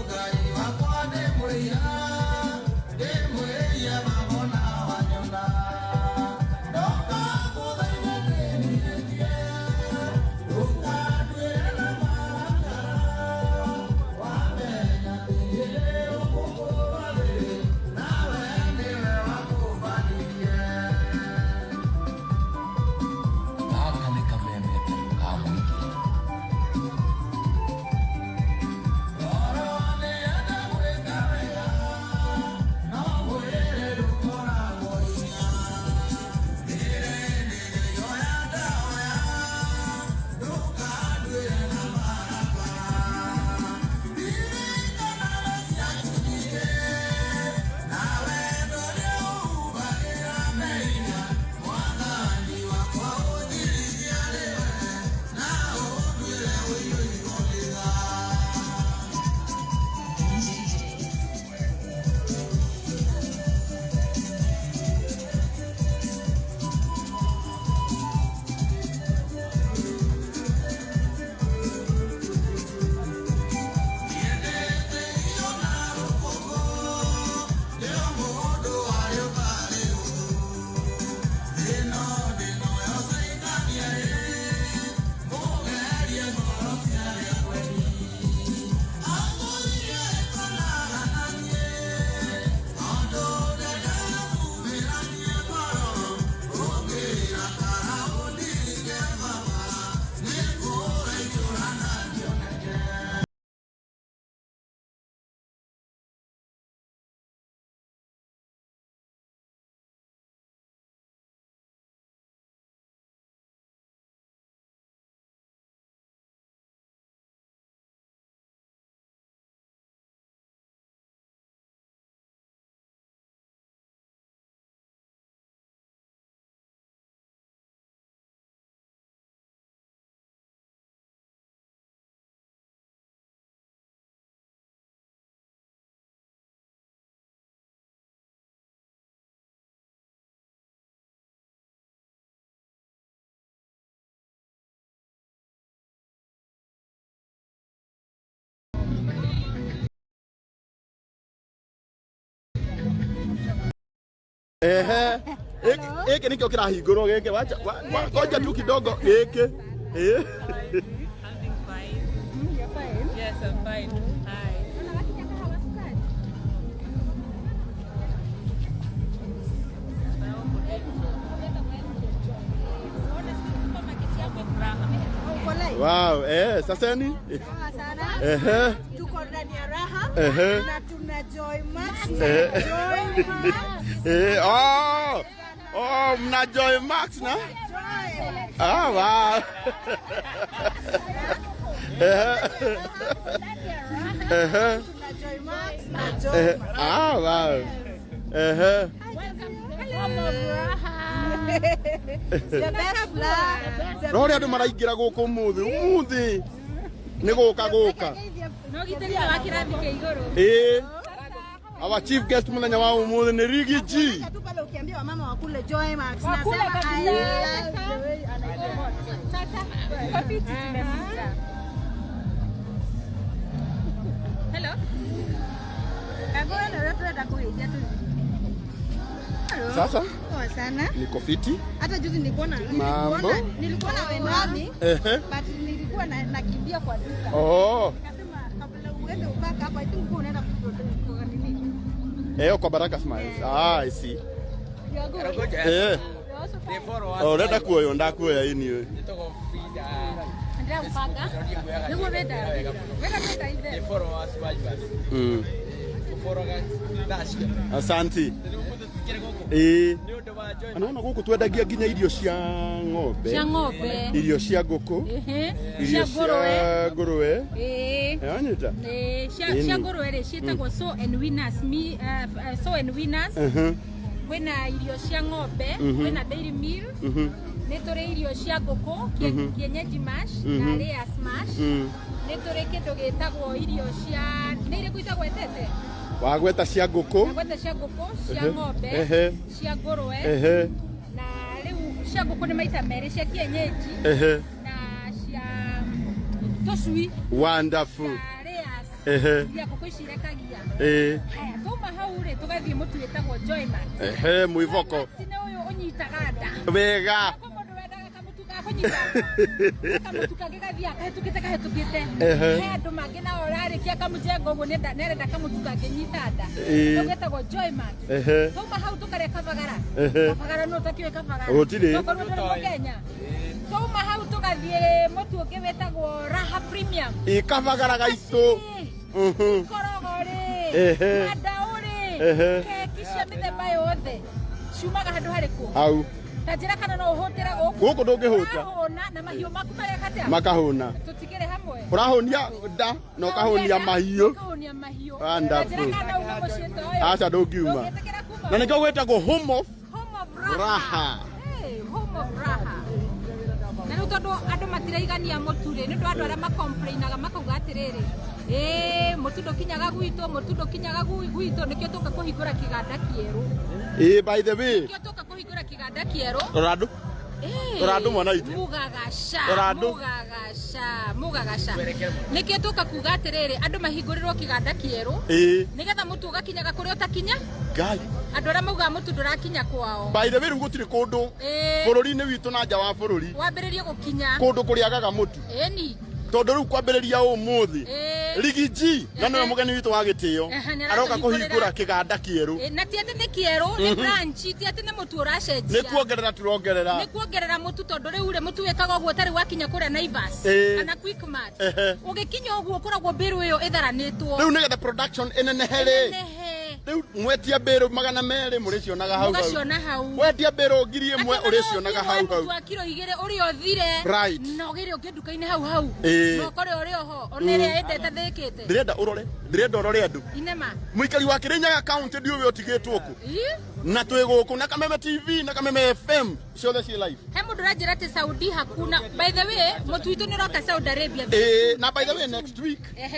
Gai Eke nikio kirahingurwo geke wacha ngoja tu kidogo geke. I'm doing fine. You're fine? Yes, I'm fine. Hi. Wow, sasa ni? Sana. Tuko ndani ya raha na tuna Joy Max. Mna Joy Max na? Joy. Wow. Tuna Joy Max na Joy. Wow. The best flower. Rore andu maraingira guku umuthi ni guka No gitari wa kirathi ke iguru. Our chief guest muthenya wa umuthi ni Rigi G. Tu pale ukiambia wamama wakule Joy Max Wakule nasema kabisa. I love the way anaikomoa. Sasa coffee tumemaliza. Hello. Kagora na wewe tunataka kuingia tu. Sasa Poa sana. niko fiti. Hata juzi nilikuwa na wenami but nilikuwa nakimbia kwa duka. Nikasema kabla uende ubaka hapa tu uko unaenda kwa nini? Kwa Baraka Smiles. I see. Renda kuoyo ndakuoya ini we. Andrea mpanga. Niguo wenda. Wenda ide. Asante. Anaona guku twendagia nginya irio cia ng'ombe. Cia ng'ombe. Irio cia nguku. Irio cia ngũrwe. Anyita. Cia ngũrwe rĩ ciĩtagwo So and Winners. So and Winners. Kwĩna irio cia ng'ombe, kwĩna Dairy Meal. Nĩ tũrĩ irio cia ngũkũ, kienyeji mash na layer smash. Nĩ tũrĩ kĩndũ gĩtagwo irio cia nĩ irĩkũ itagwo etete? Wagweta cia ngũkũ. Wagweta cia ngũkũ, cia ng'ombe, cia ngũrwe. Na rĩu cia ngũkũ nĩ maita merĩ, cia kienyeji na cia tũcui. Wonderful. Layers. Iria ngũkũ cirekagia. Haya, tuma hau rĩ tũgathiĩ mũtu wĩtagwo Joy Max. Mwĩvoko. Nĩ ũyũ ũnyitaga nda. Wega. Kamutu kangĩ gathiĩ kahĩtũkĩte he andũ mangĩ nao rarĩkia kamũjengo ũguo nerenda kamutu kangĩnyita nda tũgetagwo Joy Max. Tuma hau tũkarĩa kabagara. Kabagara no ũtakĩũĩ kabagara. Tokorwo ndũrĩ Mũkenya. Tuma hau tũgathiĩ mũtu ũngĩ wĩtagwo Raha Premium. Kabagara gaitũ. Korogorĩ. Mandaũrĩ. Keki cia mĩthemba yothe. Ciumaga handũ harĩkũ? Hau. Tajira kana no hotera gũkũ ndũngĩhũta. Na mahiũ maku mareka makahũna. Tũtigĩre hamwe. Ũrahũnia nda na ũkahũnia mahiũ. Ũkahũnia mahiũ. Wonderful. Kana uga mũciĩto ũyũ. Aca ndũngiuma. Na nĩkĩo gwĩtagwo Home of Raha. Home of Raha. Na rĩu tondũ andũ matiraigania mũtu rĩ nĩ ũndũ andũ arĩa macomplainaga makauga atĩrĩrĩ mũtu ndũkinyaga gwitũ nĩkĩo tũka kũhingũra kĩganda kĩerũ. By the way. Nĩkĩo tũka kũhingũra kĩganda kĩerũ. Rorandũ mwana witũ. Mugagaca. Nĩkĩo tũka kuga atĩrĩrĩ andũ mahingũrĩrwo kĩganda kĩerũ. Nĩgetha mũtu ũgakinyaga kũrĩa ũtakinya. Ngai. Andũ arĩa mauga mũtu ndũrakinya kwao. By the way rĩu gũtirĩ kũndũ bũrũri-inĩ witũ na nja wa bũrũri. Wambĩrĩrie gũkinya. Kũndũ kũrĩagaga mũtu. Ĩni. Tondũ rĩu kwambĩrĩria ũmũthĩ Rigi G na nĩwe mũgeni witũ wa gĩtĩo aroka kũhingũra kĩganda kĩerũ. Na ti atĩ nĩ kĩerũ nĩ branch, ti atĩ nĩ mũtu ũracenjia. Nĩ kuongerera turongerera. Nĩ kuongerera mũtu tondũ rĩu rĩ mũtu wĩkaga ũguo ũtarĩ wakinya kũrĩa Naivas kana Quickmart. Ũgĩkinya ũguo ũkoragwo mbĩrũ ĩyo ĩtharanĩtwo. Rĩu nĩgetha production ĩnenehe rĩ. Rĩu mwetia mbĩrũ 200 mũrĩcionaga hau. Mũgaciona hau. Wendia mbĩrũ 1000 ũrĩcionaga hau hau. Wa kilo 2 ũrĩa ũthire. Na ũgĩre ũngĩ nduka-inĩ hau hau. No kore ũrĩ oho onerĩa endete thĩkĩte. Ndĩrenda ũrore andũ. Inema. Mũikari wa Kĩrĩnyaga county ndiũĩ ũtigĩtwo kũ. Na twĩ gũkũ na Kameme TV na Kameme FM ciothe ciĩ live. He mũndũ ũranjĩra atĩ Saudi hakuna. By the way mũtu witũ nĩ ũroka Saudi Arabia. Na by the way next week